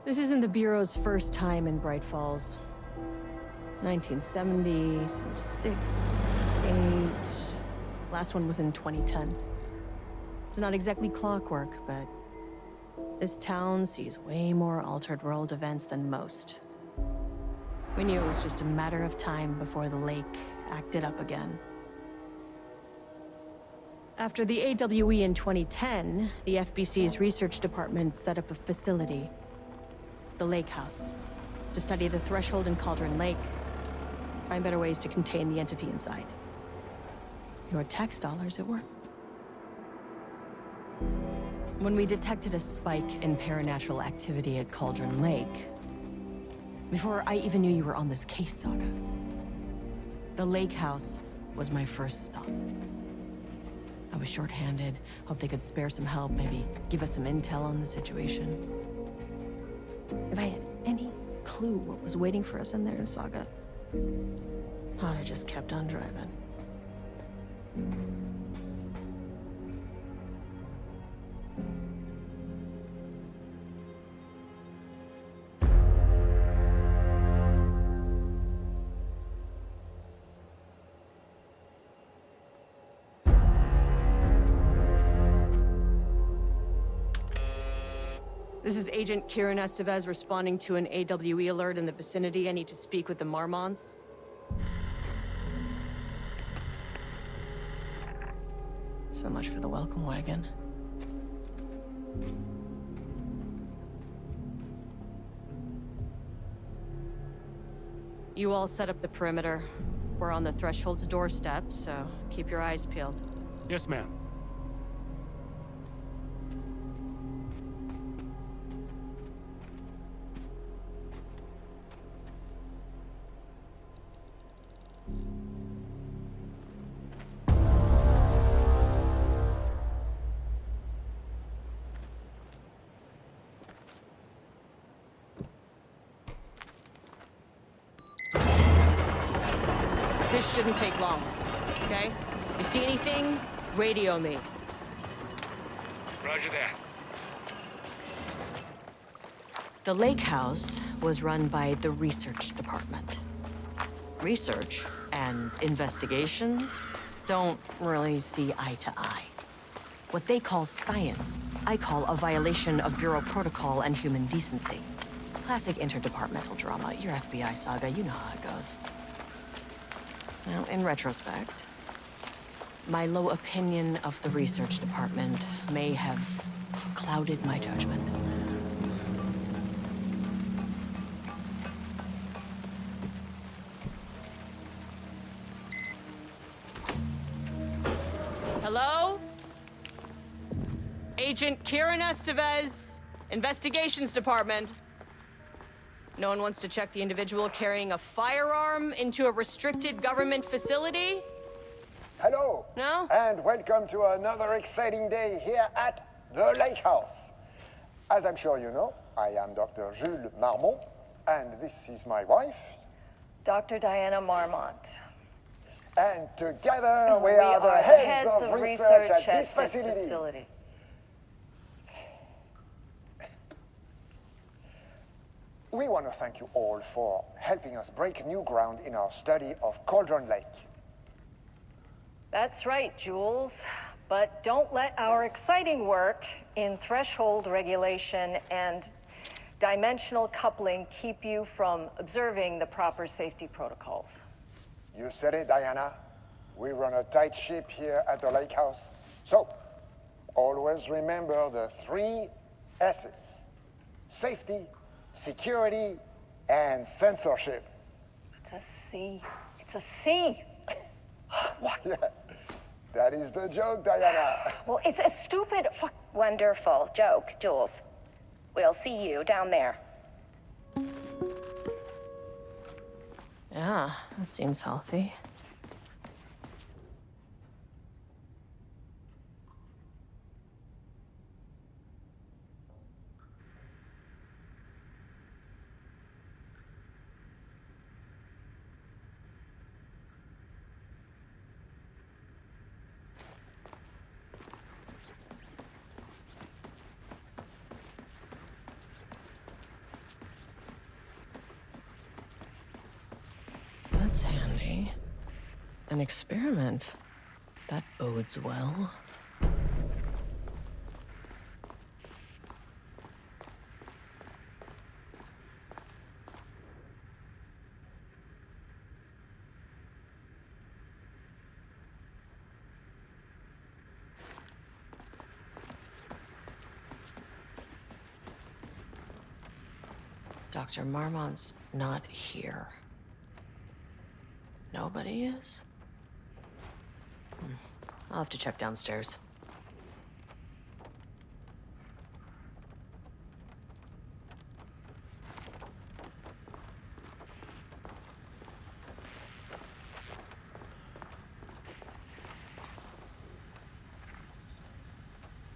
This isn't the Bureau's first time in Bright Falls. 1970, 76, 8... Last one was in 2010. It's not exactly clockwork, but this town sees way more altered world events than most. We knew it was just a matter of time before the lake acted up again. After the AWE in 2010, the FBC's research department set up a facility, the Lake House, to study the threshold in Cauldron Lake, find better ways to contain the entity inside. Your tax dollars at work. When we detected a spike in paranatural activity at Cauldron Lake, before I even knew you were on this case, Saga, the Lake House was my first stop. I was short-handed, hoped they could spare some help, maybe give us some intel on the situation. If I had any clue what was waiting for us in there, Saga, I'd have just kept on driving. This is Agent Kieran Estevez responding to an AWE alert in the vicinity. I need to speak with the Marmons. So much for the welcome wagon. You all set up the perimeter. We're on the Threshold's doorstep, so keep your eyes peeled. Yes, ma'am. This shouldn't take long, okay? You see anything, radio me. Roger that. The Lake House was run by the research department. Research and investigations don't really see eye to eye. What they call science, I call a violation of Bureau protocol and human decency. Classic interdepartmental drama. Your FBI saga, you know how it goes. Now, in retrospect, my low opinion of the research department may have clouded my judgment. Hello? Agent Kieran Estevez, Investigations Department. No one wants to check the individual carrying a firearm into a restricted government facility? Hello. No? And welcome to another exciting day here at the Lake House. As I'm sure you know, I am Dr. Jules Marmont, and this is my wife. Dr. Diana Marmont. And together we are the heads of research at this facility. We want to thank you all for helping us break new ground in our study of Cauldron Lake. That's right, Jules. But don't let our exciting work in threshold regulation and dimensional coupling keep you from observing the proper safety protocols. You said it, Diana. We run a tight ship here at the Lake House. So, always remember the 3 S's. Safety, security, and censorship. It's a C. It's a C. Why, that is the joke, Diana. Well, it's a stupid fuck. Wonderful joke, Jules. We'll see you down there. Yeah, that seems healthy. Okay. An experiment. That bodes well. Dr. Marmont's not here. Nobody is? I'll have to check downstairs.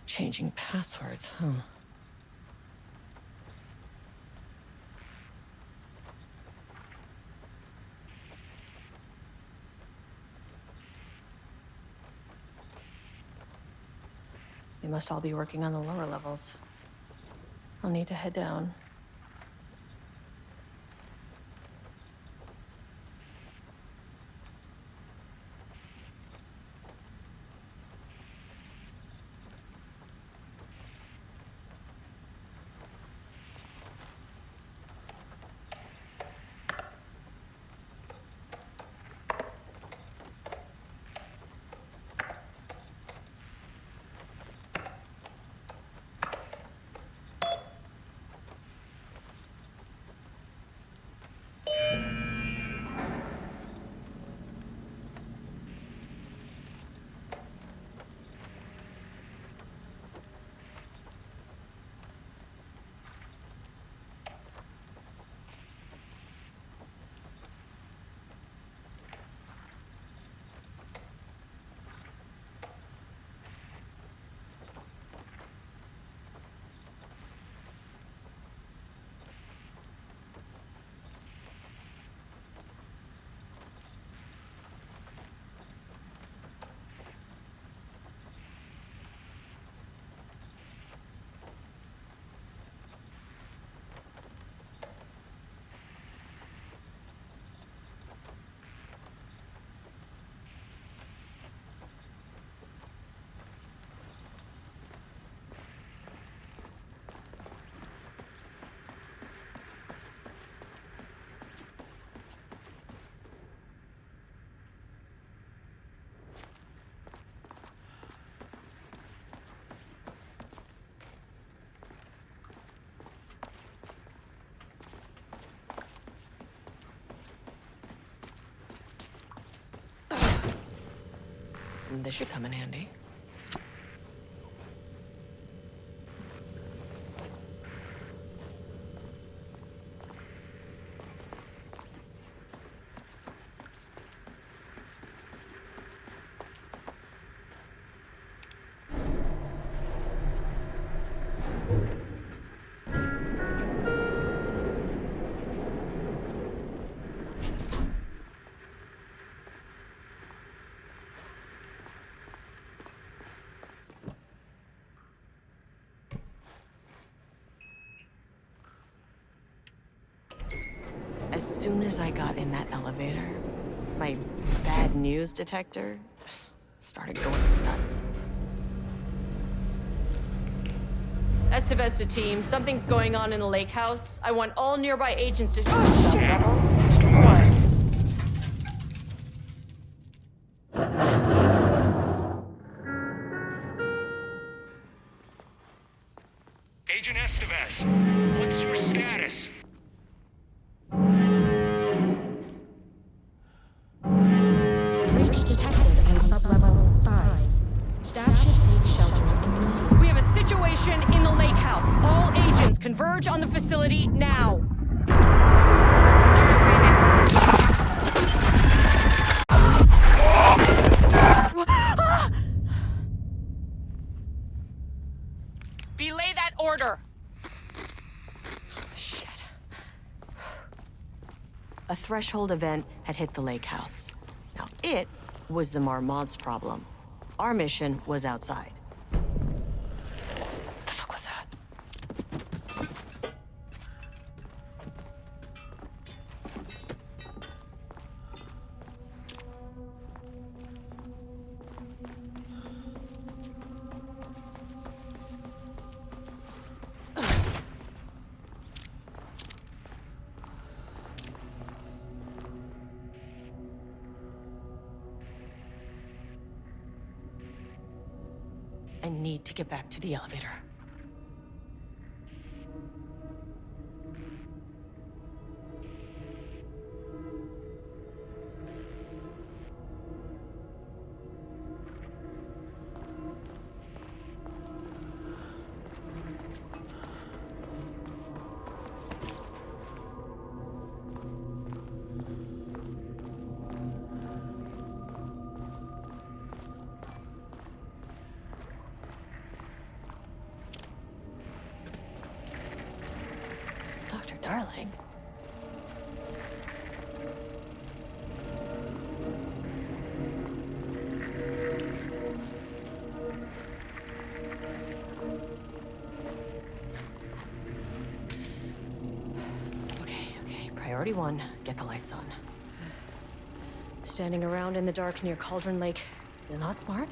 Changing passwords, huh? They must all be working on the lower levels. I'll need to head down. This should come in handy. As soon as I got in that elevator, my bad news detector started going nuts. Estivesta team, something's going on in the lake house. I want all nearby agents to... Oh, shit! Agent Estevez, what's your status? Breach detected in sublevel 5. Staff should seek shelter immediately. We have a situation in the lake house. All agents converge on the facility now. Belay that order. Shit. A threshold event had hit the lake house. Now, it was the Marmont's problem. Our mission was outside. What the fuck was that? need to get back to the elevator. Dr. Darling. Okay. Priority 1, get the lights on. Standing around in the dark near Cauldron Lake, not smart?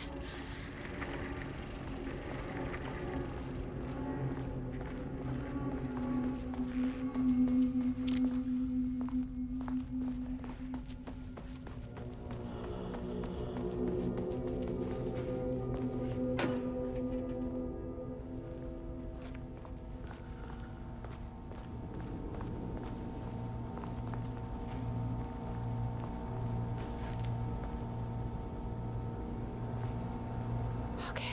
Okay.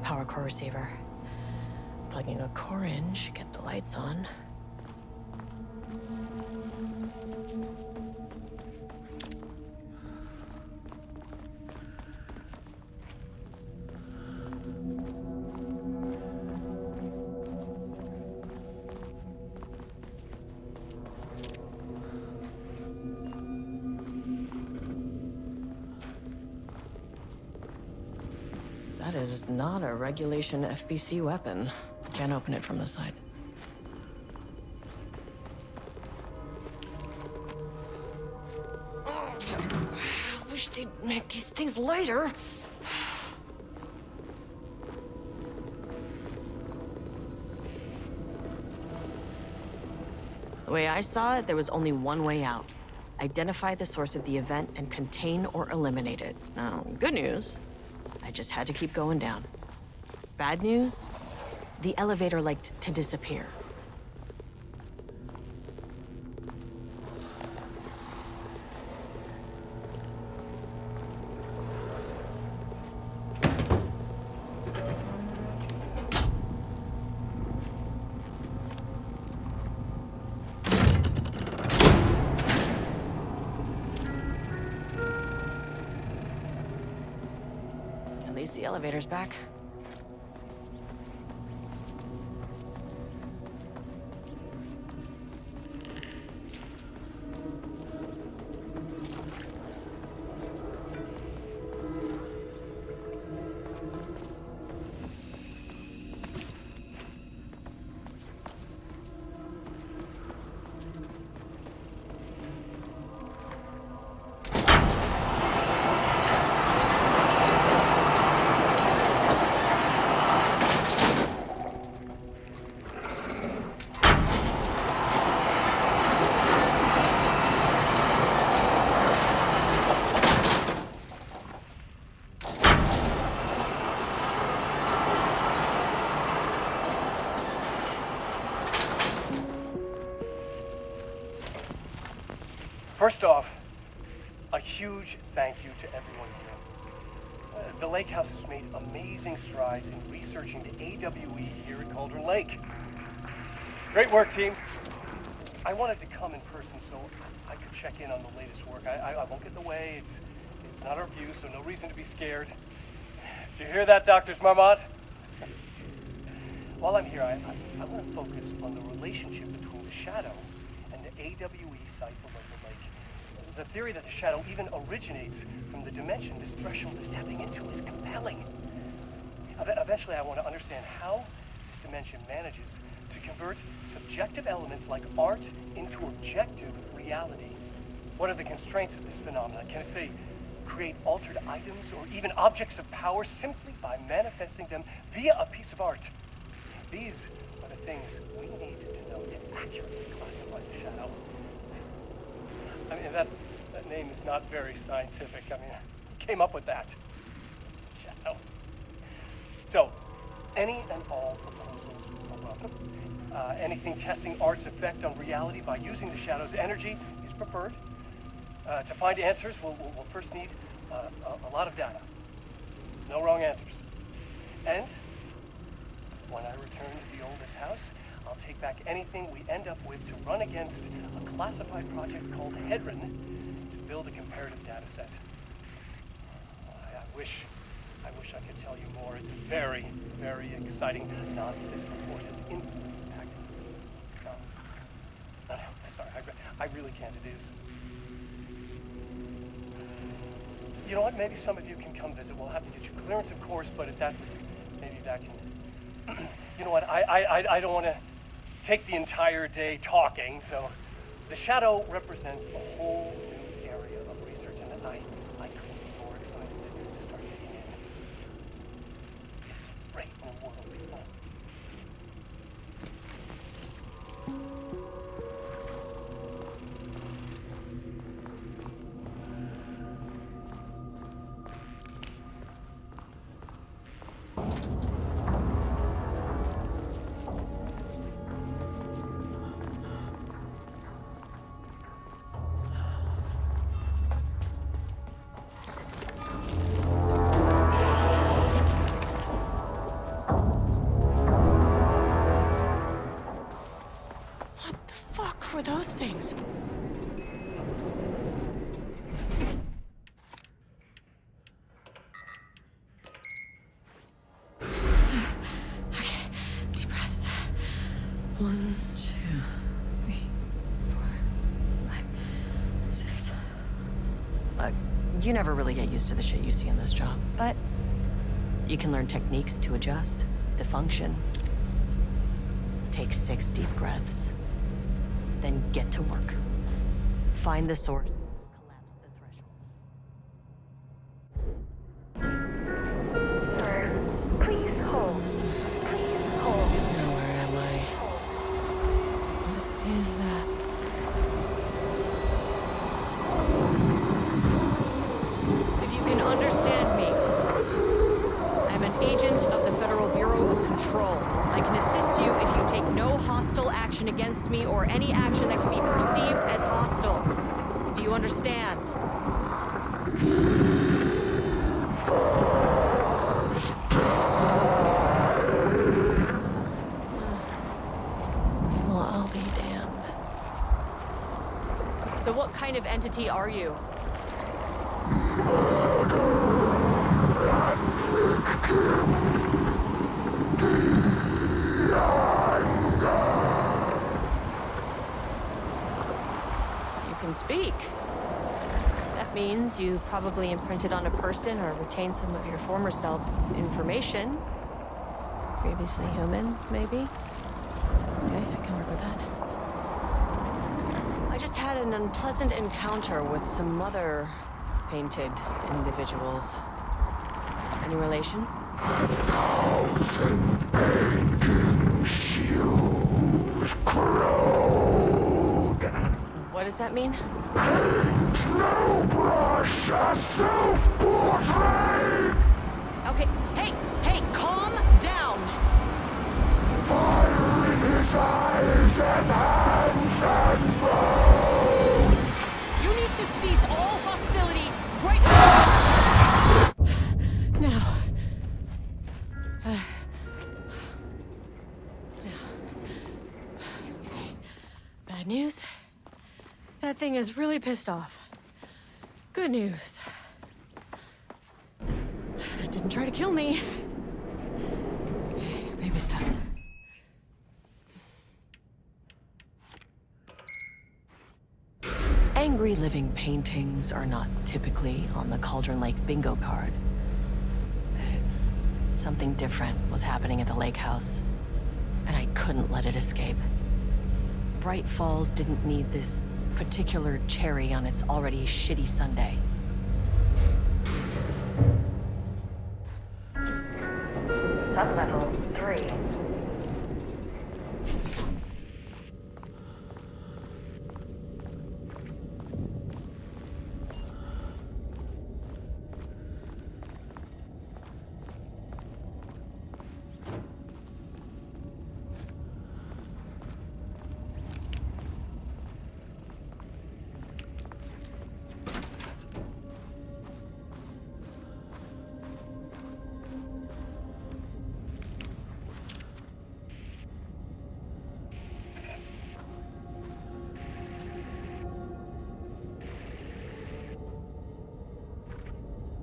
Power core receiver. Plugging a core in should get the lights on. That is not a regulation FBC weapon. Can't open it from the side. I wish they'd make these things lighter. The way I saw it, there was only one way out. Identify the source of the event and contain or eliminate it. Now, good news, I just had to keep going down. Bad news, the elevator liked to disappear. At least the elevator's back. First off, a huge thank you to everyone here. The Lake House has made amazing strides in researching the AWE here at Cauldron Lake. Great work, team. I wanted to come in person so I could check in on the latest work. I won't get in the way. It's not our view, so no reason to be scared. Did you hear that, Dr. Marmot? While I'm here, I want to focus on the relationship between the Shadow and the AWE site below the lake. The theory that the Shadow even originates from the dimension this threshold is tapping into is compelling. Eventually, I want to understand how this dimension manages to convert subjective elements like art into objective reality. What are the constraints of this phenomenon? Can it, say, create altered items or even objects of power simply by manifesting them via a piece of art? These are the things we need to know to accurately classify the Shadow. I mean, that name is not very scientific. I mean, who came up with that? Shadow. So, any and all proposals are welcome. Anything testing art's effect on reality by using the shadow's energy is preferred. To find answers, we'll first need a lot of data. No wrong answers. And when I return to the oldest house, I'll take back anything we end up with to run against a classified project called Hedron to build a comparative data set. I wish I could tell you more. It's very, very exciting. Non-physical forces infinitely impacting. Sorry, I really can't. It is. You know what? Maybe some of you can come visit. We'll have to get you clearance, of course, but at that, maybe that can. You know what? I don't want to take the entire day talking. So, the shadow represents a whole new area of research, and I couldn't be more excited to start digging in. It's great new world, people. Were those things? Okay, deep breaths. 1, 2, 3, 4, 5, 6. You never really get used to the shit you see in this job, but you can learn techniques to adjust, to function. Take 6 deep breaths. Then get to work. Find the source. Collapse the threshold. Please hold. Please hold. Now where am I? What is that? If you can understand me, I'm an agent of the Federal Bureau of Control. I can assist you if you take no hostile action against me or any action that can be perceived as hostile. Do you understand? Well, I'll be damned. So what kind of entity are you? Speak. That means you probably imprinted on a person or retained some of your former self's information. Previously human, maybe? Okay, I can work with that. I just had an unpleasant encounter with some other painted individuals. Any relation? 1,000 painting shoes corrode. What does that mean? Paint no brush, a self-portrait! Okay, hey, calm down! Fire in his eyes and hands and bones! You need to cease all hostility right now! Now. Bad news? That thing is really pissed off. Good news. It didn't try to kill me. Baby steps. Angry living paintings are not typically on the Cauldron Lake bingo card. Something different was happening at the lake house, and I couldn't let it escape. Bright Falls didn't need this particular cherry on its already shitty sundae. Sublevel 3.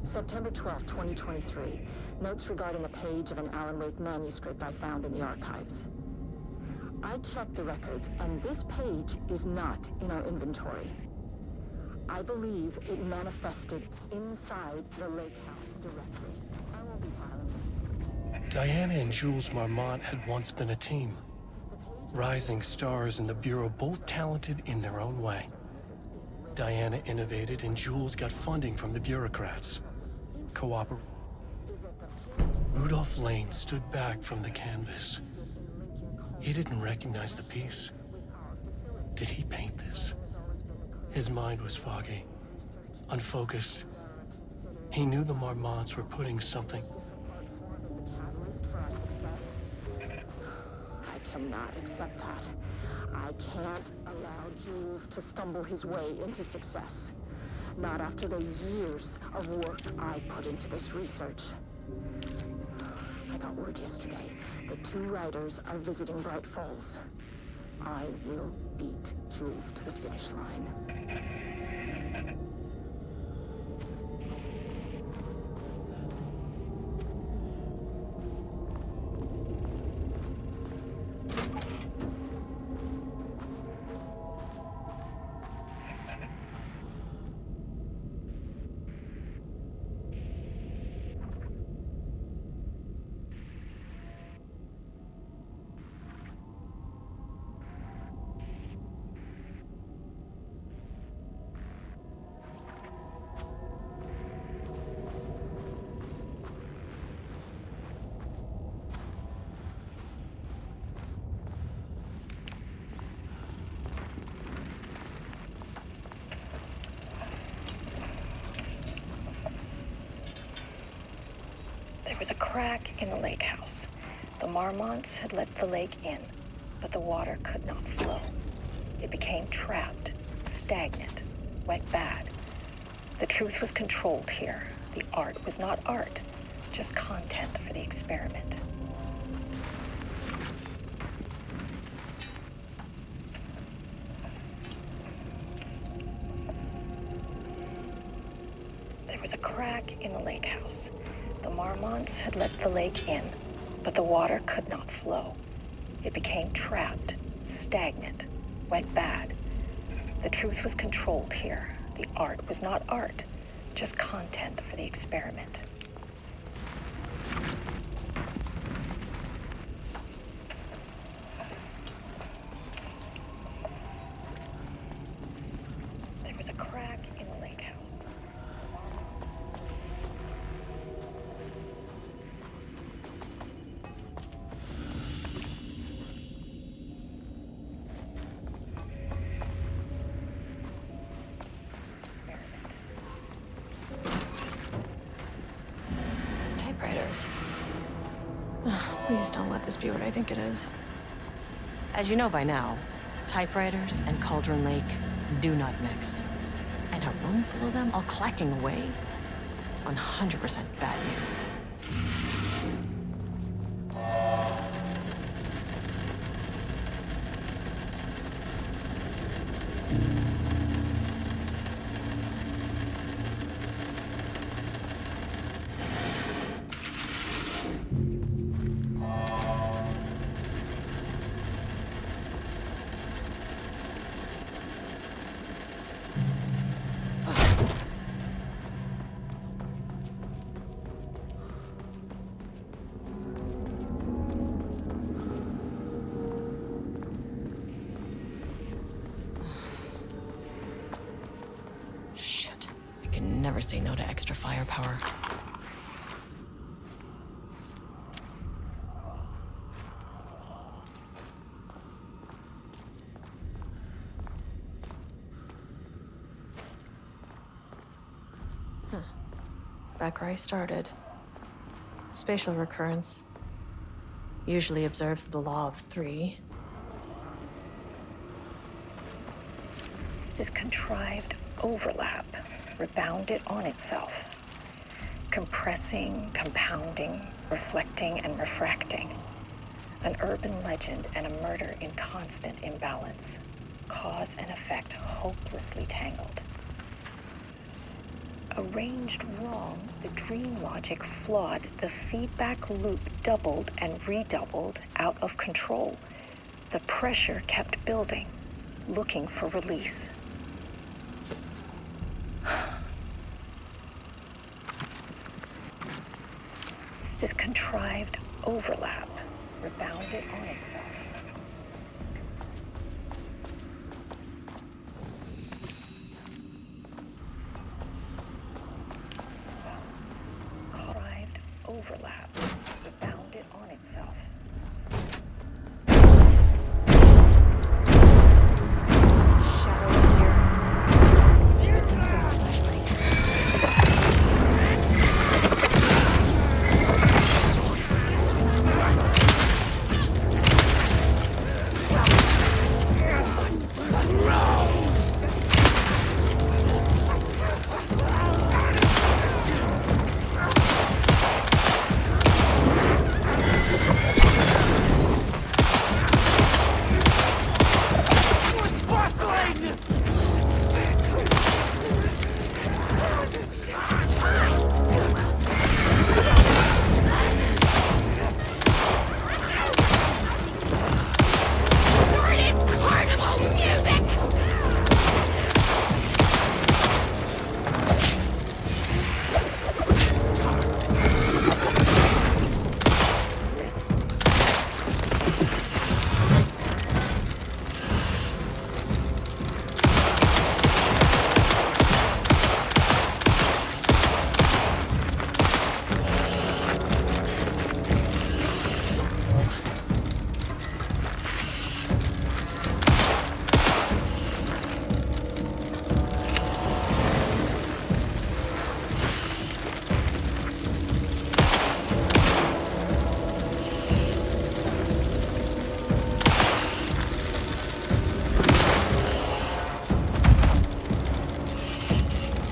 September 12, 2023. Notes regarding a page of an Alan Wake manuscript I found in the archives. I checked the records, and this page is not in our inventory. I believe it manifested inside the lake house directly. I won't be filing this. Diana and Jules Marmont had once been a team. Rising stars in the Bureau, both talented in their own way. Diana innovated and Jules got funding from the bureaucrats. Rudolph Lane stood back from the canvas. He didn't recognize the piece. Did he paint this? His mind was foggy, unfocused. He knew the Marmonts were putting something. I cannot accept that. I can't allow Jules to stumble his way into success. Not after the years of work I put into this research. I got word yesterday that 2 writers are visiting Bright Falls. I will beat Jules to the finish line. There was a crack in the lake house. The Marmonts had let the lake in, but the water could not flow. It became trapped, stagnant, went bad. The truth was controlled here. The art was not art, just content for the experiment. There was a crack in the lake house. The Marmonts had let the lake in, but the water could not flow. It became trapped, stagnant, went bad. The truth was controlled here. The art was not art, just content for the experiment. There was a crack in the lake house. Typewriters. Please don't let this be what I think it is. As you know by now, typewriters and Cauldron Lake do not mix. And a room full of them all clacking away? 100% bad news. Never say no to extra firepower. Back where I started. Spatial recurrence. Usually observes the law of 3. This contrived overlap rebounded on itself, compressing, compounding, reflecting, and refracting. An urban legend and a murder in constant imbalance, cause and effect hopelessly tangled. arranged wrong, the dream logic flawed, the feedback loop doubled and redoubled out of control. The pressure kept building, looking for release. This contrived overlap rebounded on itself. Contrived overlap rebounded on itself. Shadow is here. Let me grab a flashlight.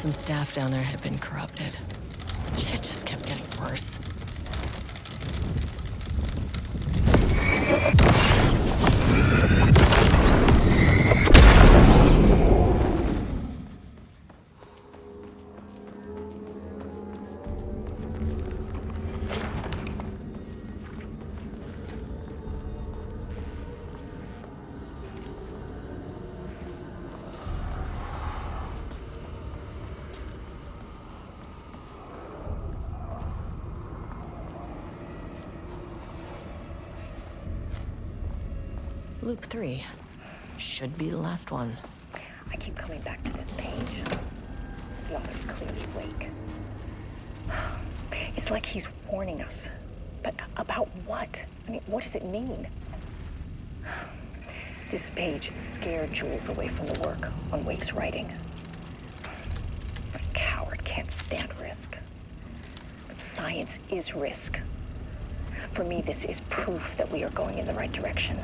Some staff down there had been corrupted. Shit just kept getting worse. Loop 3. Should be the last one. I keep coming back to this page. The author's clearly awake. It's like he's warning us. But about what? I mean, what does it mean? This page scared Jules away from the work on Wake's writing. A coward can't stand risk. But science is risk. For me, this is proof that we are going in the right direction.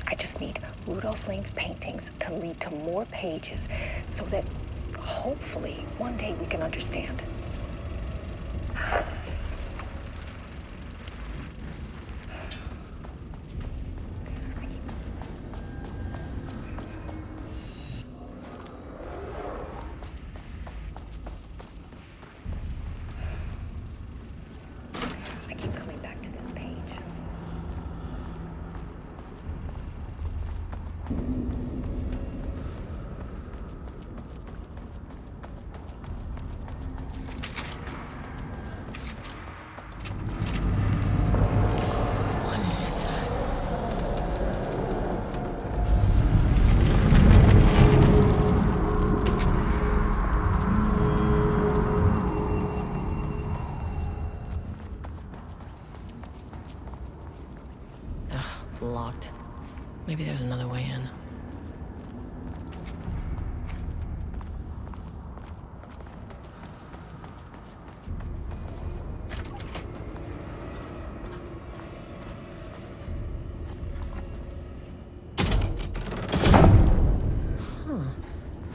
I just need Rudolph Lane's paintings to lead to more pages so that hopefully one day we can understand. I keep coming back to this page. Locked. Maybe there's another way in.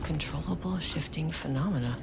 Controllable shifting phenomena.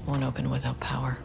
Won't open without power.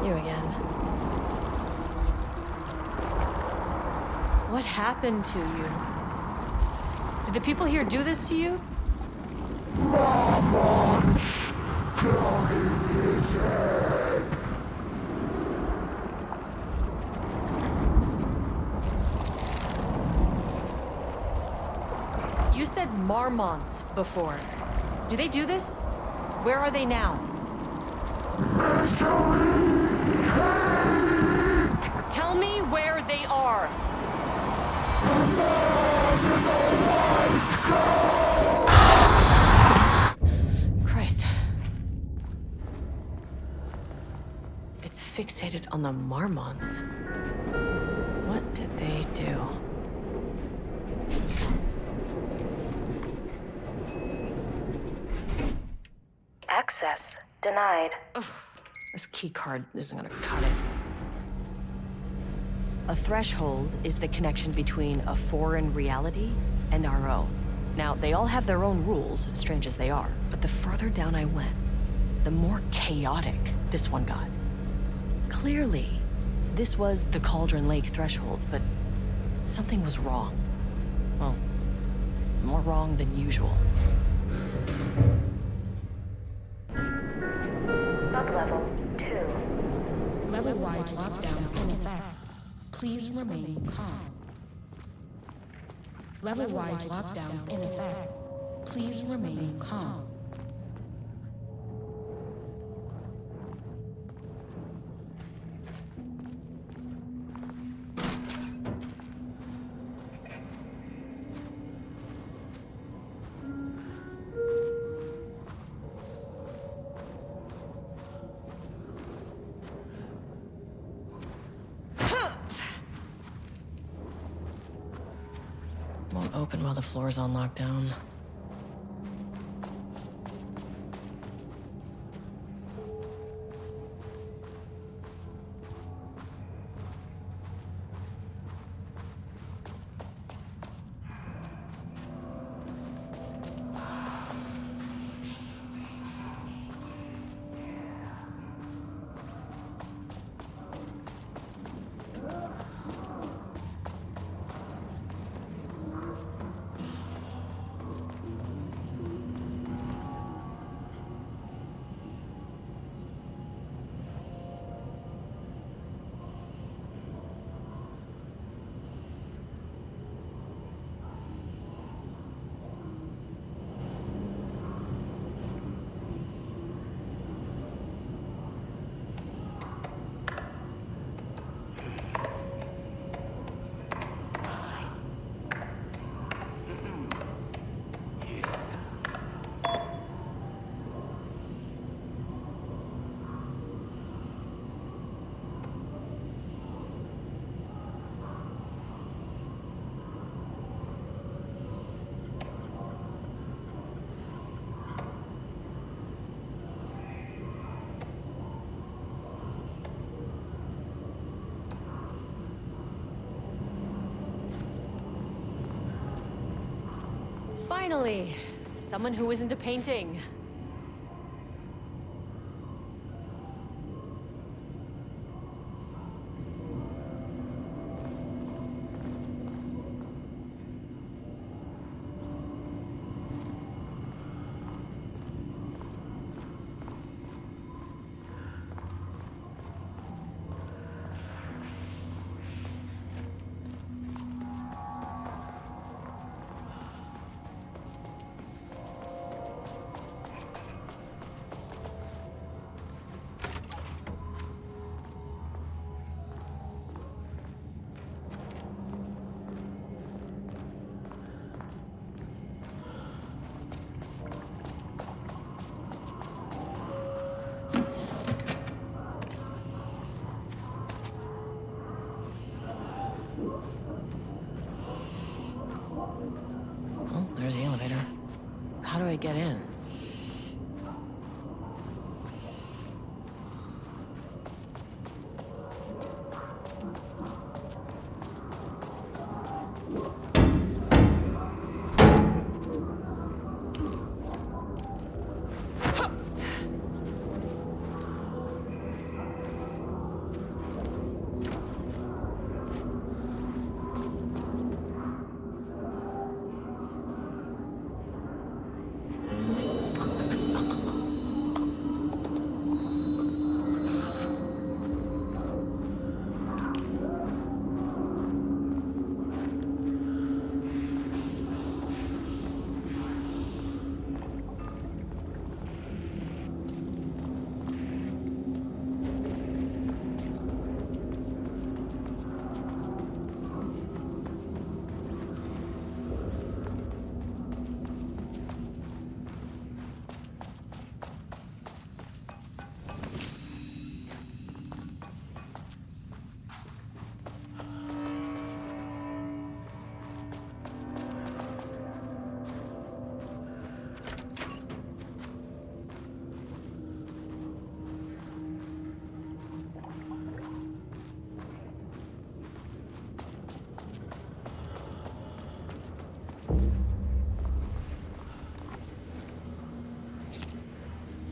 You again. What happened to you? Did the people here do this to you? Marmon's clogging his head. You said marmonts before. Do they do this? Where are they now? Tell me where they are. Christ. It's fixated on the marmonts. What did they do? Access denied. Ugh, this keycard isn't gonna cut it. A threshold is the connection between a foreign reality and our own. Now, they all have their own rules, strange as they are, but the further down I went, the more chaotic this one got. Clearly, this was the Cauldron Lake threshold, but something was wrong. Well, more wrong than usual. Sublevel 2. Level-wide lockdown in effect. Please remain calm. Level-wide lockdown in effect. Please remain calm. Won't open while the floor's on lockdown. Finally, someone who isn't a painting. Oh, there's the elevator. How do I get in?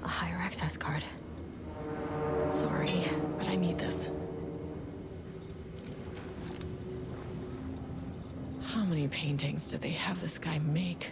A higher access card. Sorry, but I need this. How many paintings did they have this guy make?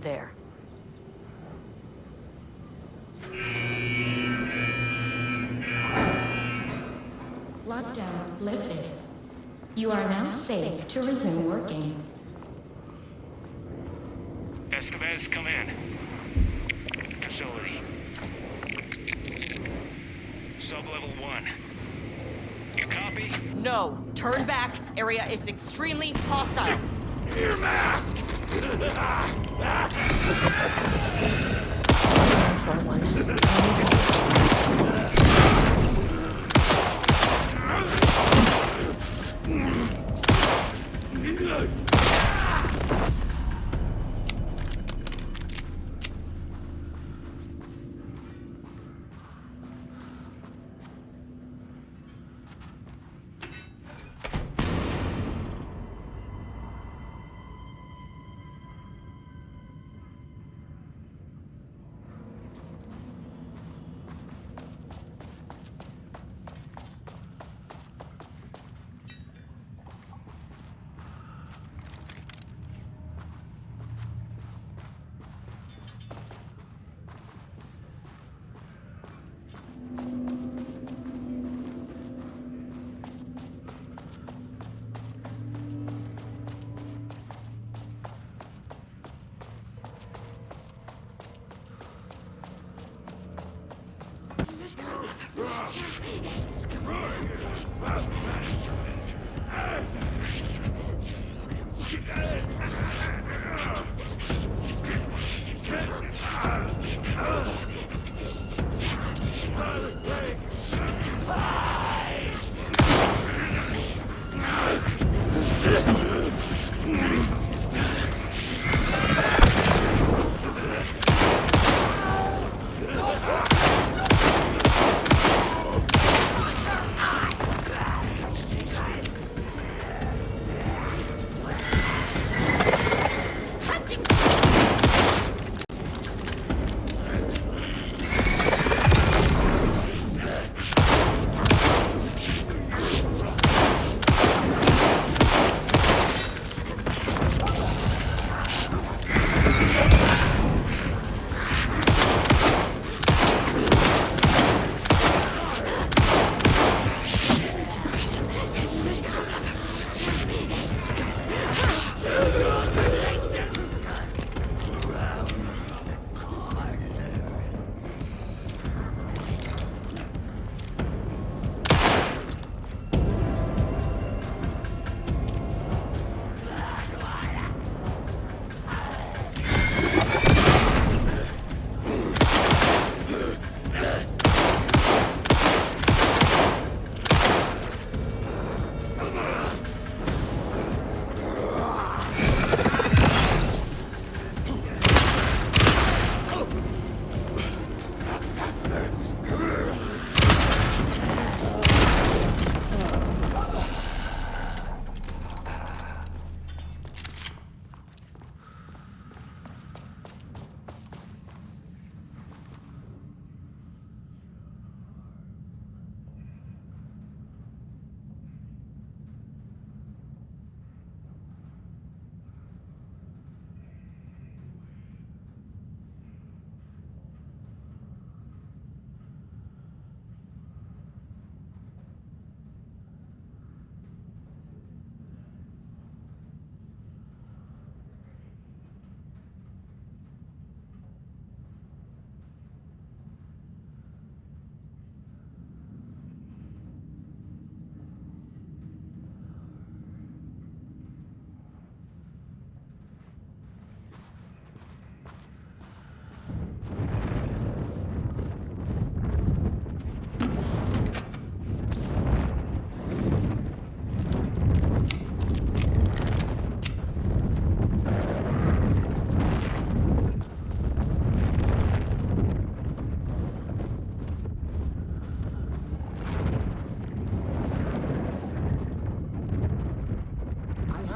There. Lockdown lifted. You are now safe to resume working. Estevez, come in. Facility. Sub-level 1. You copy? No! Turn back! Area is extremely hostile! Your mask!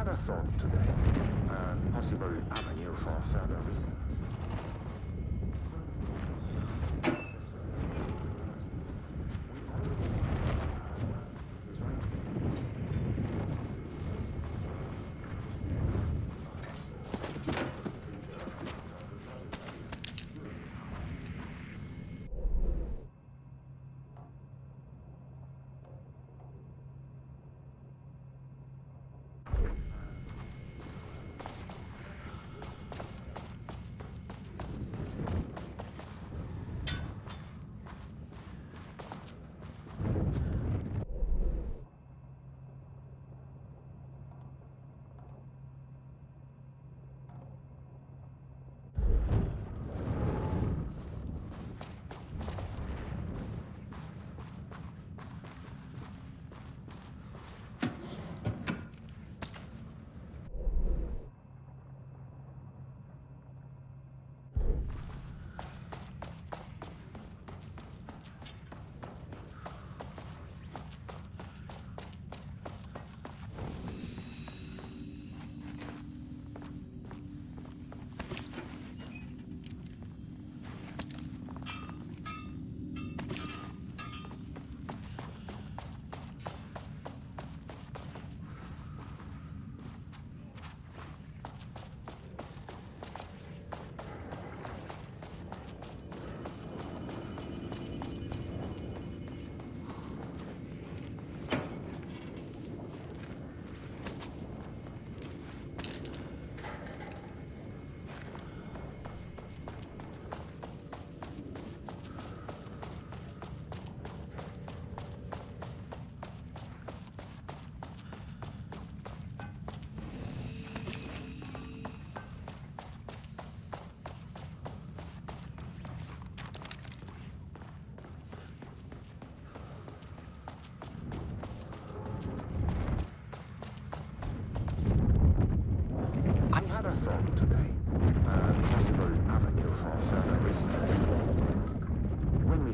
had a thought today. A possible avenue for further research.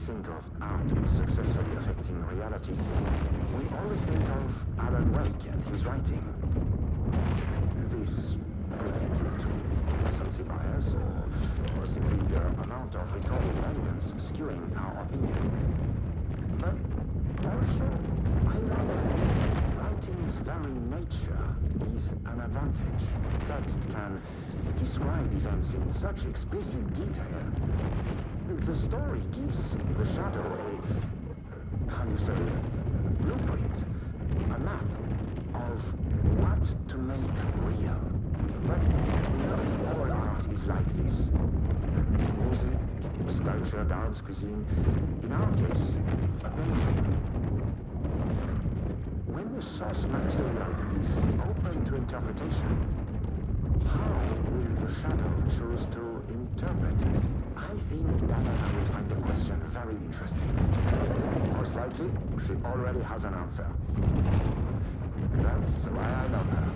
Think of art successfully affecting reality, we always think of Alan Wake and his writing. This could be due to recency bias or simply the amount of recorded evidence skewing our opinion. But also, I wonder if writing's very nature is an advantage. Text can describe events in such explicit detail. The story gives the shadow a, how you say, blueprint, a map of what to make real. But not all art is like this. Music, sculpture, dance, cuisine. In our case, a painting. When the source material is open to interpretation, how will the shadow choose to interpret it? I think Diana will find the question very interesting. Most likely, she already has an answer. That's why I love her.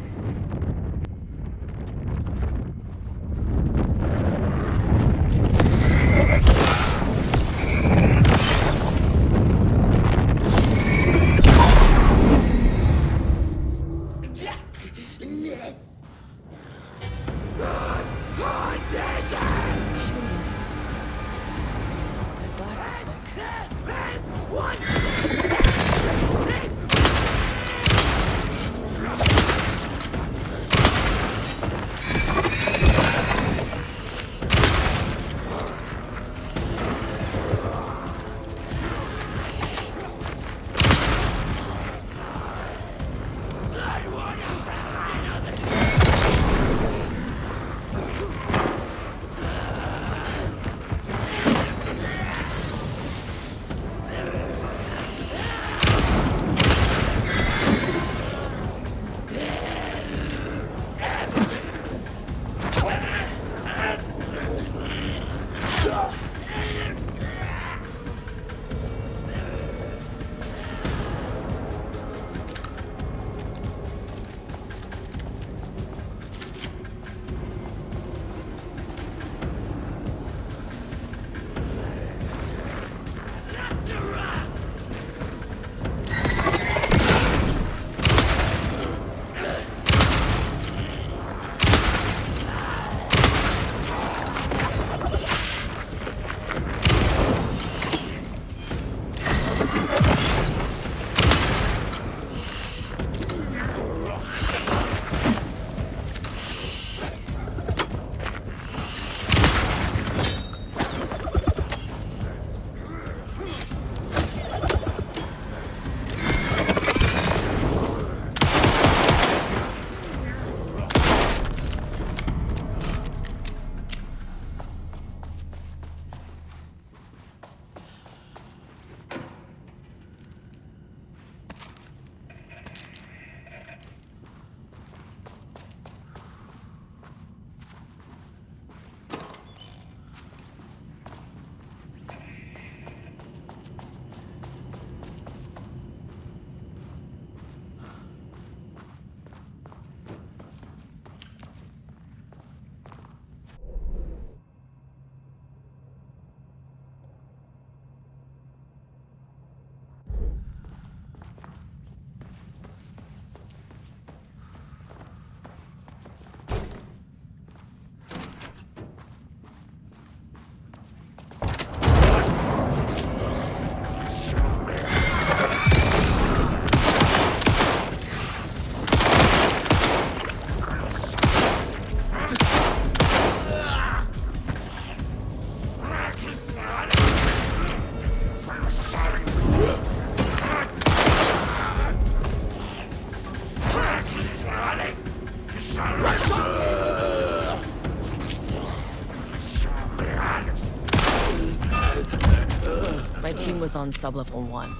was on sublevel 1.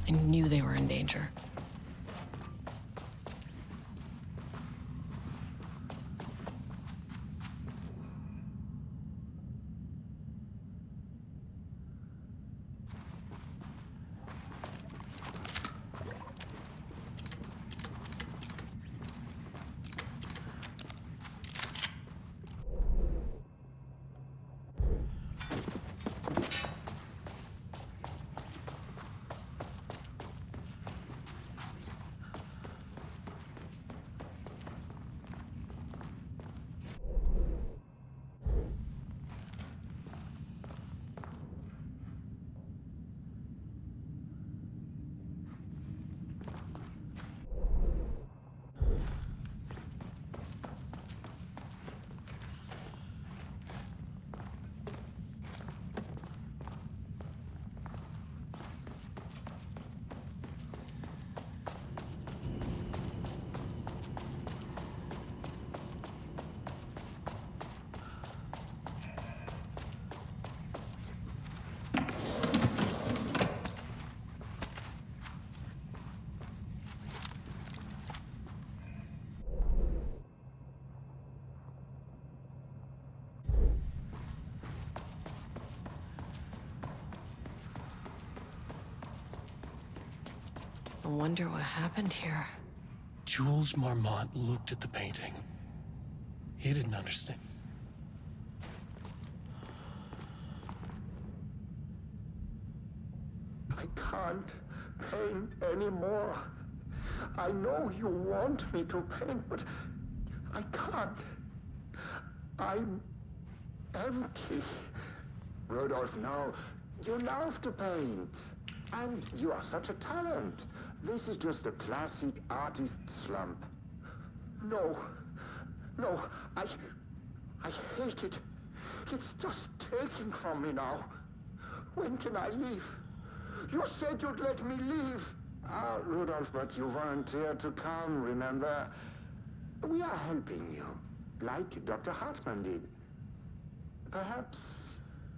I knew they were in danger. I wonder what happened here. Jules Marmont looked at the painting. He didn't understand. I can't paint anymore. I know you want me to paint, but I can't. I'm empty. Rudolph, no. You love to paint. And you are such a talent. This is just the classic artist slump. No. No, I hate it. It's just taking from me now. When can I leave? You said you'd let me leave. Ah, Rudolph, but you volunteered to come, remember? We are helping you, like Dr. Hartman did. Perhaps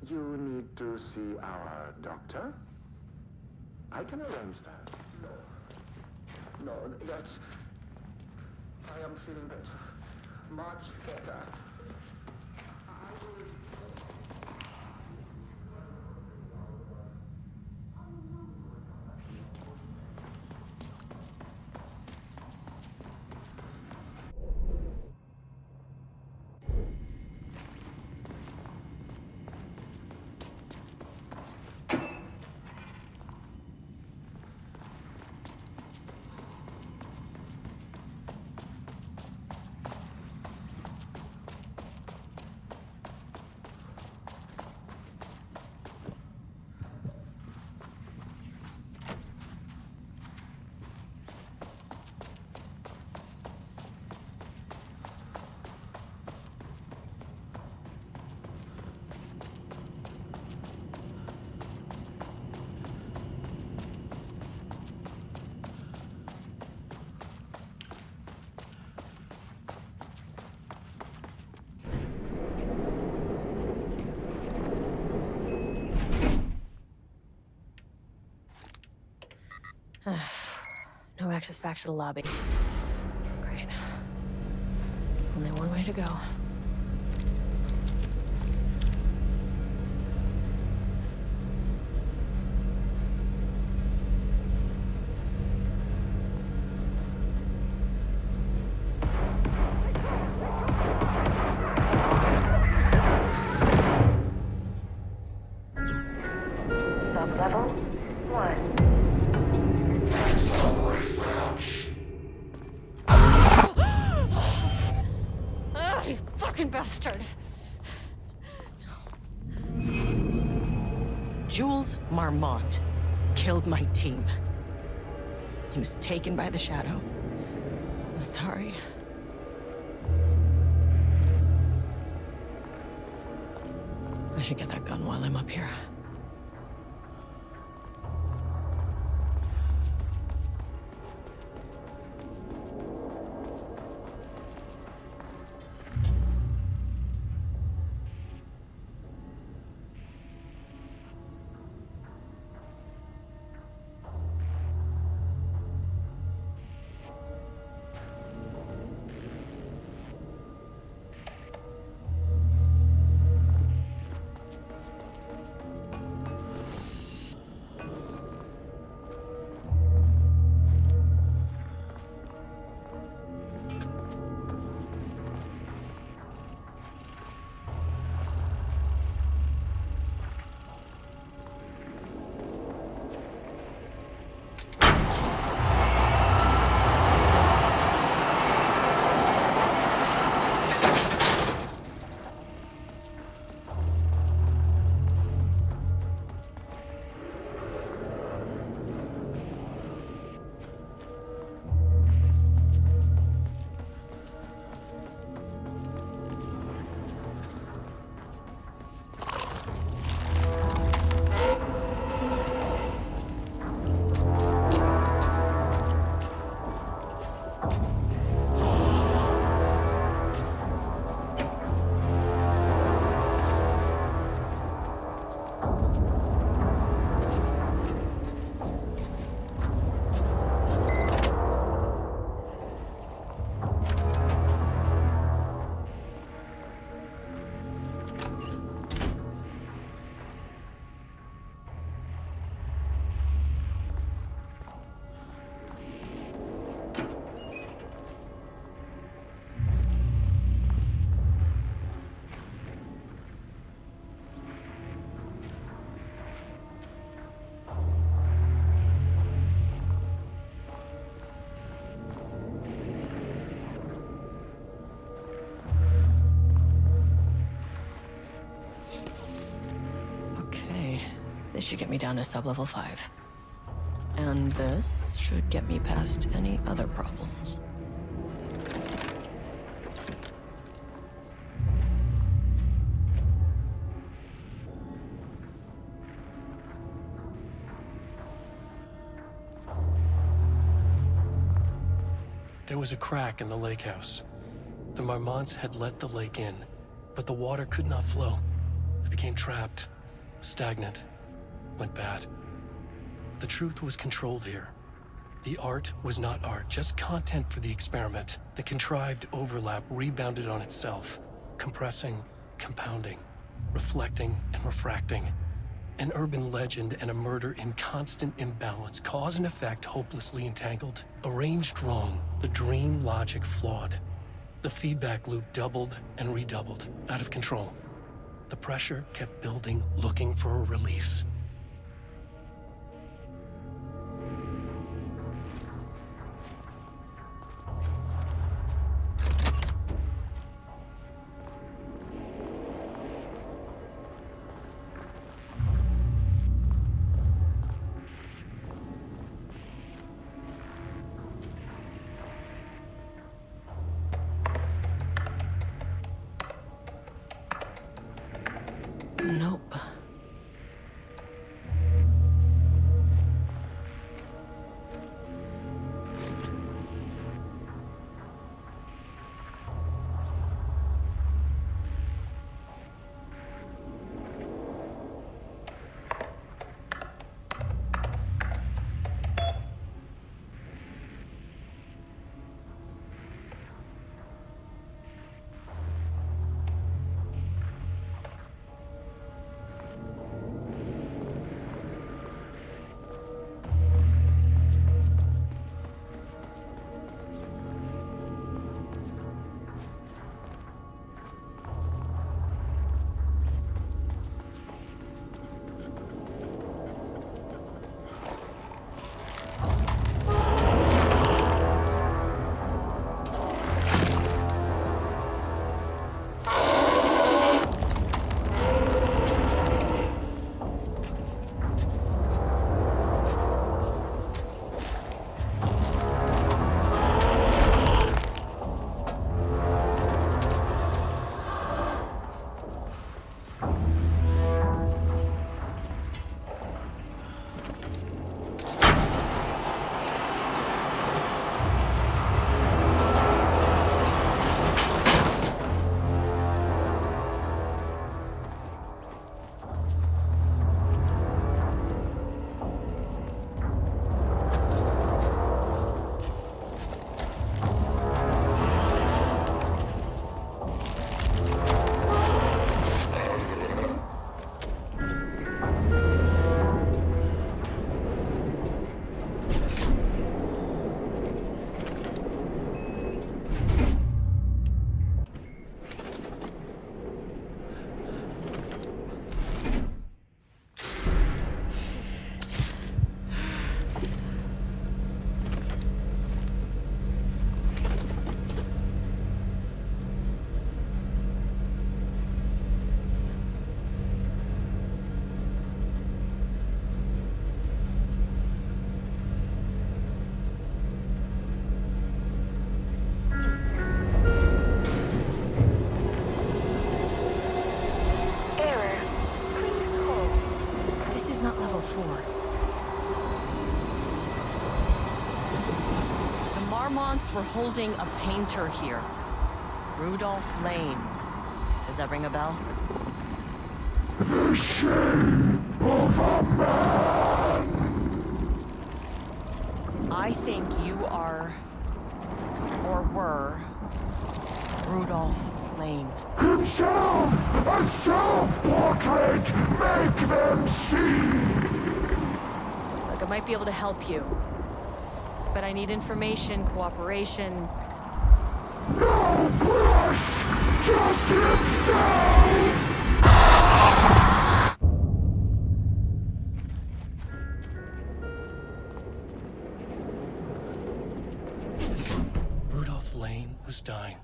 you need to see our doctor? I can arrange that. No, that's... I am feeling better. Much better. I will... No access back to the lobby. Great. Only one way to go. Sub-level 1. You fucking bastard! Jules Marmont killed my team. He was taken by the Shadow. I'm sorry. I should get that gun while I'm up here. should get me down to sub-level 5. And this should get me past any other problems. There was a crack in the lake house. The Marmonts had let the lake in, but the water could not flow. It became trapped, stagnant, went bad. The truth was controlled here. The art was not art, just content for the experiment. The contrived overlap rebounded on itself, compressing, compounding, reflecting and refracting. An urban legend and a murder in constant imbalance, cause and effect hopelessly entangled. Arranged wrong, the dream logic flawed. The feedback loop doubled and redoubled, out of control. The pressure kept building, looking for a release. Nope. not level 4. The Marmonts were holding a painter here. Rudolph Lane. Does that ring a bell? The shame of a man! I think you are, or were, Rudolph Lane. Himself! A self-portrait! Make them see! Look, I might be able to help you. But I need information, cooperation. No brush! Just himself! Rudolph Lane was dying.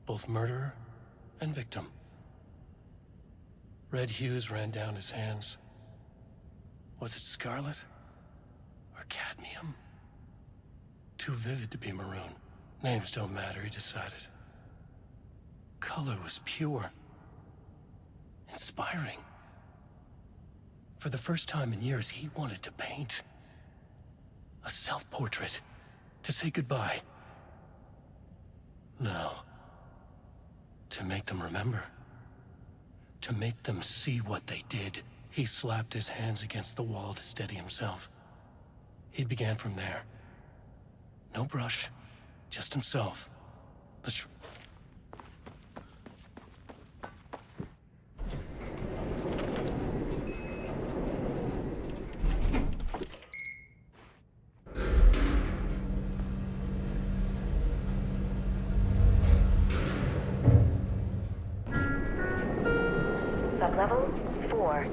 Both murderer and victim. Red hues ran down his hands, Was it scarlet? Or cadmium? Too vivid to be maroon. Names don't matter, he decided. Color was pure. Inspiring. For the first time in years, he wanted to paint. A self-portrait. To say goodbye. No. To make them remember. To make them see what they did. He slapped his hands against the wall to steady himself. He began from there. No brush. Just himself. Sublevel 4.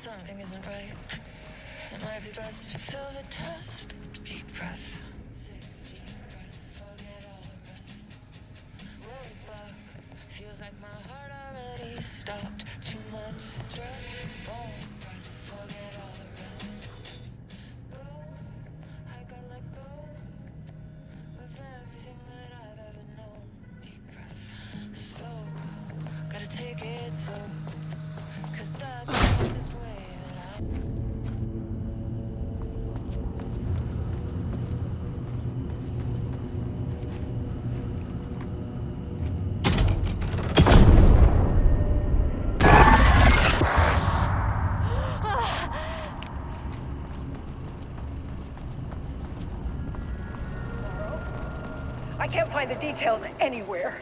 Something isn't right. It might be best to fill the test. Deep breath. 16 breaths, forget all the rest. Roll it back. Feels like my heart already stopped. Too much stress. More breaths, forget all the rest. Go, I gotta let go of everything that I've ever known. Deep breaths. Slow, gotta take it slow. 'Cause that's the fastest way that I... I can't find the details anywhere.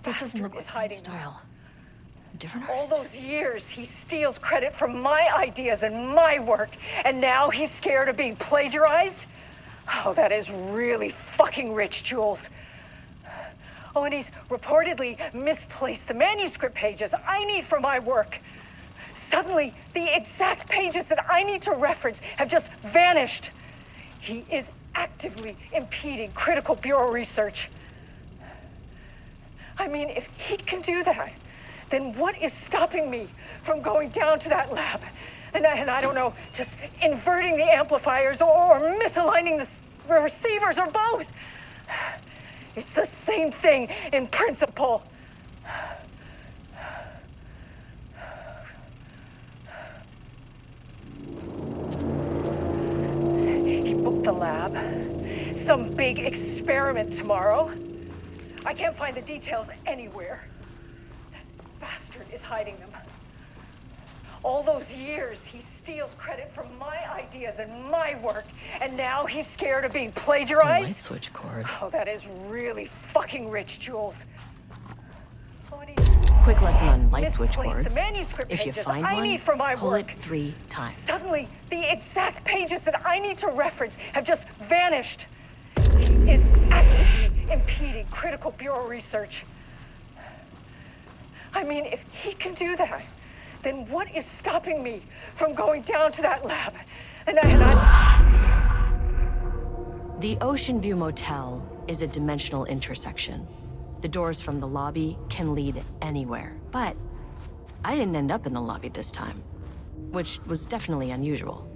This doesn't look like hiding his style. Different all artist. those years, he steals credit for my ideas and my work, and now he's scared of being plagiarized? Oh, that is really fucking rich, Jules. Oh, and he's reportedly misplaced the manuscript pages I need for my work. Suddenly, the exact pages that I need to reference have just vanished. He is actively impeding critical bureau research. I mean, if he can do that, then what is stopping me from going down to that lab? And I don't know, just inverting the amplifiers or misaligning the receivers or both. It's the same thing in principle. He booked the lab. Some big experiment tomorrow. I can't find the details anywhere. Bastard is hiding them. All those years, he steals credit for my ideas and my work, and now he's scared of being plagiarized? Light switch cord. Oh, that is really fucking rich, Jules. Quick lesson on light switch Misplaced cords. the manuscript If you pages find I one, need for my pull work. it 3 times. Suddenly, the exact pages that I need to reference have just vanished. He is actively impeding critical bureau research. I mean, if he can do that, then what is stopping me from going down to that lab? And I... The Ocean View Motel is a dimensional intersection. The doors from the lobby can lead anywhere, but I didn't end up in the lobby this time, which was definitely unusual.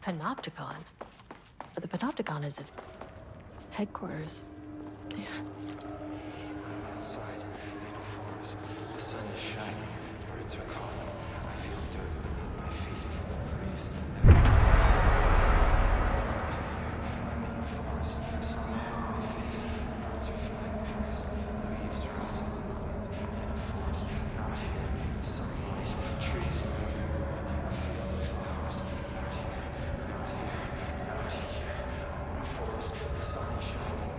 Panopticon? But the Panopticon is at headquarters. Yeah. Outside in a forest, the sun is shining, birds are calling. I feel dirt beneath my feet, the breeze. I'm in a forest, the sun on my face, birds are flying past, leaves rustle in the wind. In a forest, not here, sunlight, trees everywhere, a field of flowers. Not here, not here, not here. I'm in a forest, the sun is shining.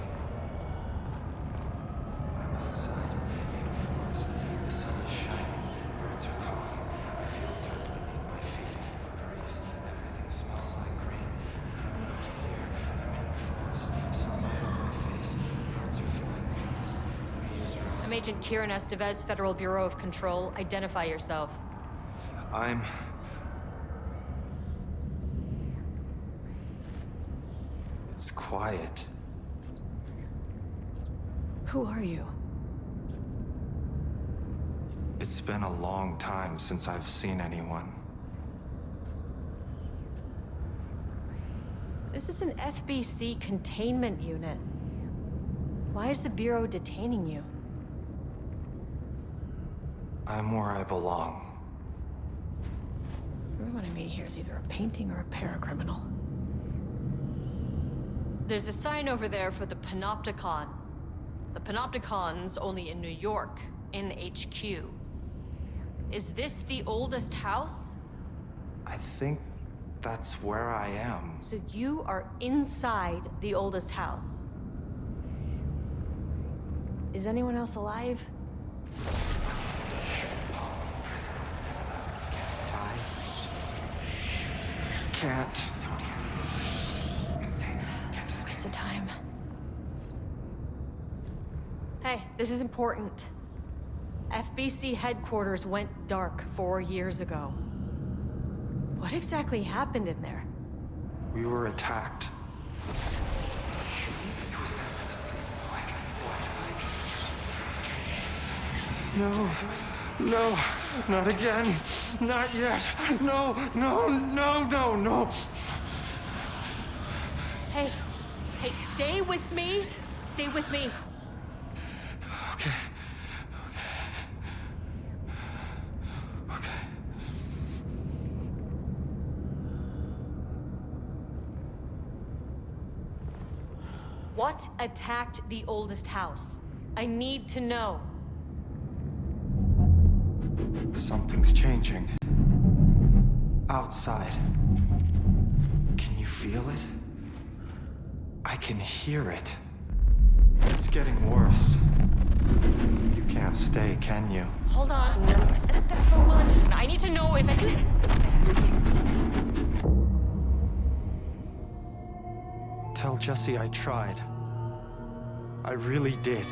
I'm outside in a forest, the sun is shining, birds are calling. I feel dirt beneath my feet, a breeze, everything smells like rain. I'm not here, I'm in a forest, sun on my face, birds are flying past, leaves rustle. I'm Agent Kieran Estevez, Federal Bureau of Control. Identify yourself. It's quiet. Who are you? It's been a long time since I've seen anyone. This is an FBC containment unit. Why is the Bureau detaining you? I'm where I belong. Everyone I meet here is either a painting or a paracriminal. There's a sign over there for the Panopticon. The Panopticon's only in New York, in HQ. Is this the oldest house? I think that's where I am. So you are inside the oldest house. Is anyone else alive? Can't. It's a waste of time. Hey, this is important. FBC headquarters went dark 4 years ago. What exactly happened in there? We were attacked. No, no, not again. Not yet. No, no, no, no, no. Hey, stay with me. Stay with me. Okay. Okay. What attacked the oldest house? I need to know. Something's changing. Outside. Can you feel it? I can hear it. It's getting worse. You can't stay, can you? Hold on. That's so well intentioned. I need to know if it... Tell Jesse I tried. I really did.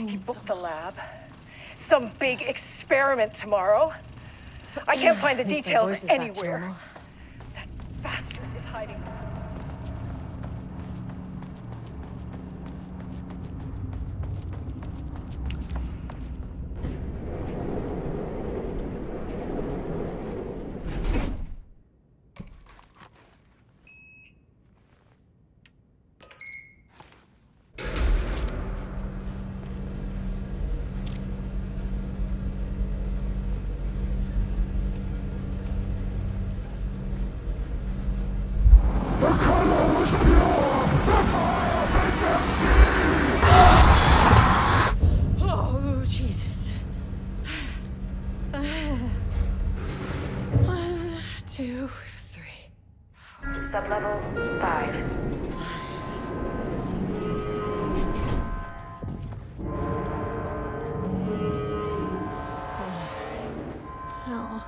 He booked the lab. Some big experiment tomorrow. I can't find the details anywhere. That bastard is hiding. Oh, Jesus. 1, 2, 3. Sublevel 5. 6. Oh.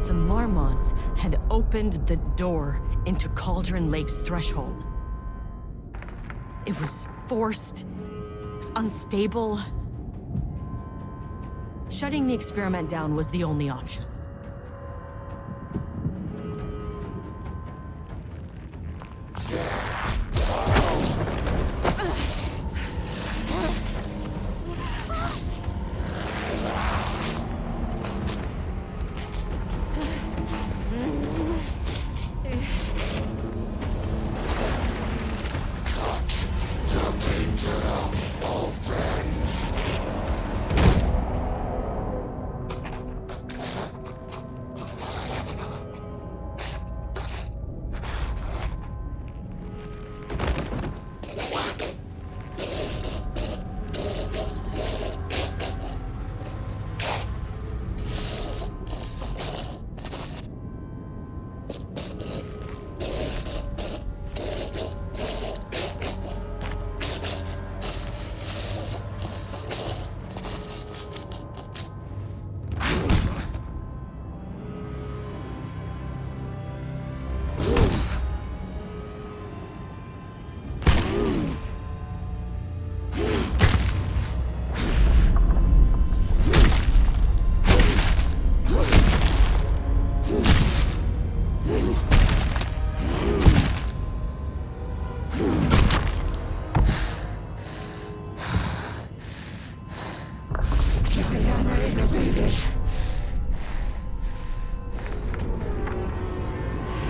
The Marmonts had opened the door into Cauldron Lake's threshold. It was forced, it was unstable. Shutting the experiment down was the only option.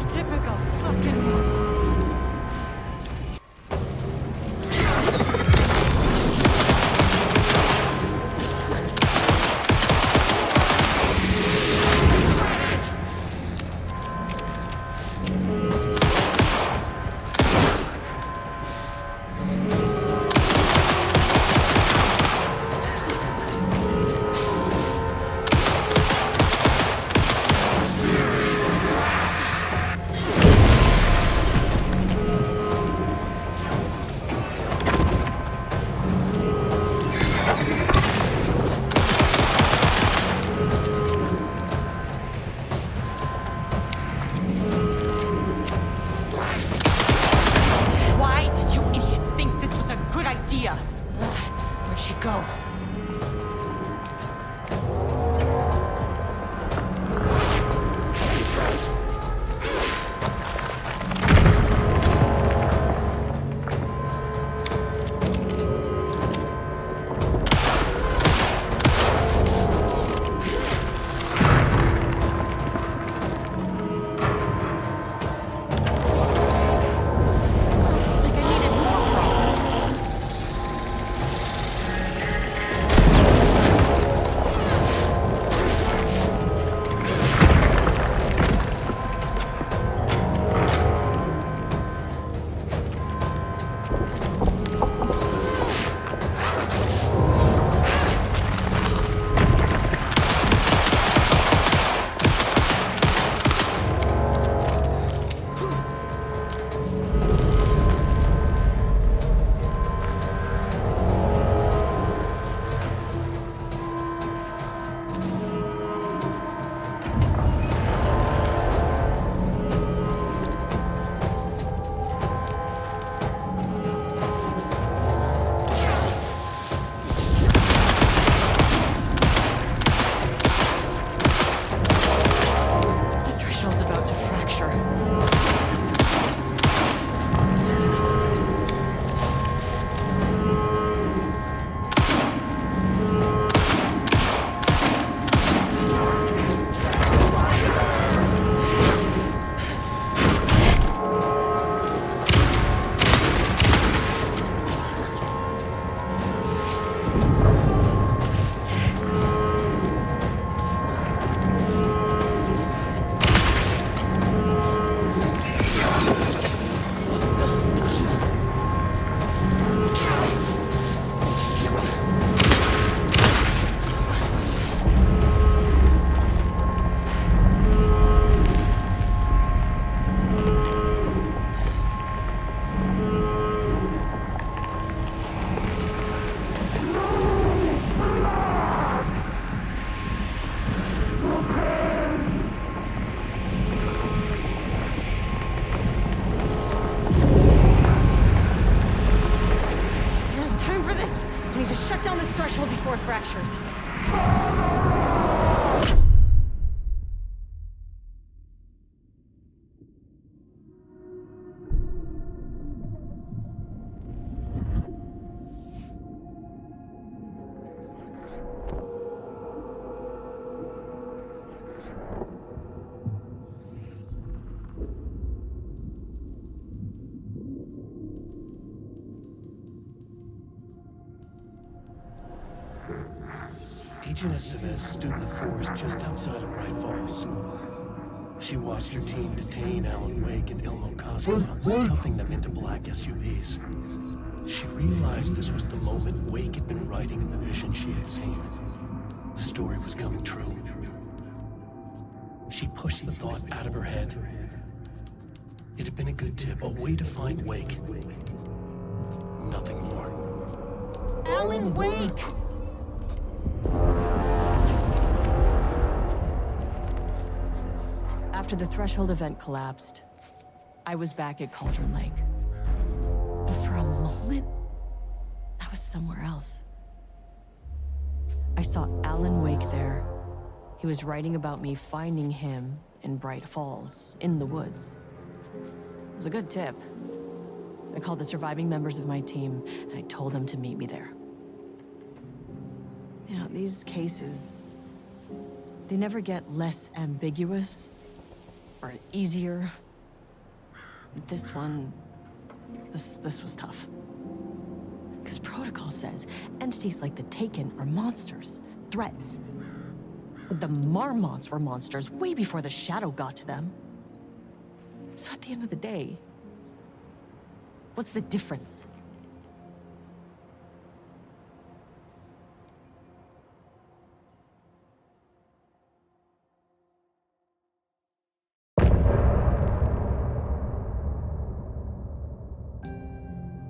Typical fucking Marmonts. Before it fractures. Agent Estevez stood in the forest just outside of Bright Falls. She watched her team detain Alan Wake and Ilmo Koskinen, stuffing them into black SUVs. She realized this was the moment Wake had been writing in the vision she had seen. The story was coming true. She pushed the thought out of her head. It had been a good tip, a way to find Wake. Nothing more. Alan Wake! After the Threshold event collapsed, I was back at Cauldron Lake. But for a moment, I was somewhere else. I saw Alan Wake there. He was writing about me finding him in Bright Falls, in the woods. It was a good tip. I called the surviving members of my team, and I told them to meet me there. You know, these cases, they never get less ambiguous or easier. This one, this was tough. Because protocol says entities like the Taken are monsters, threats. But the Marmonts were monsters way before the Shadow got to them. So at the end of the day, what's the difference?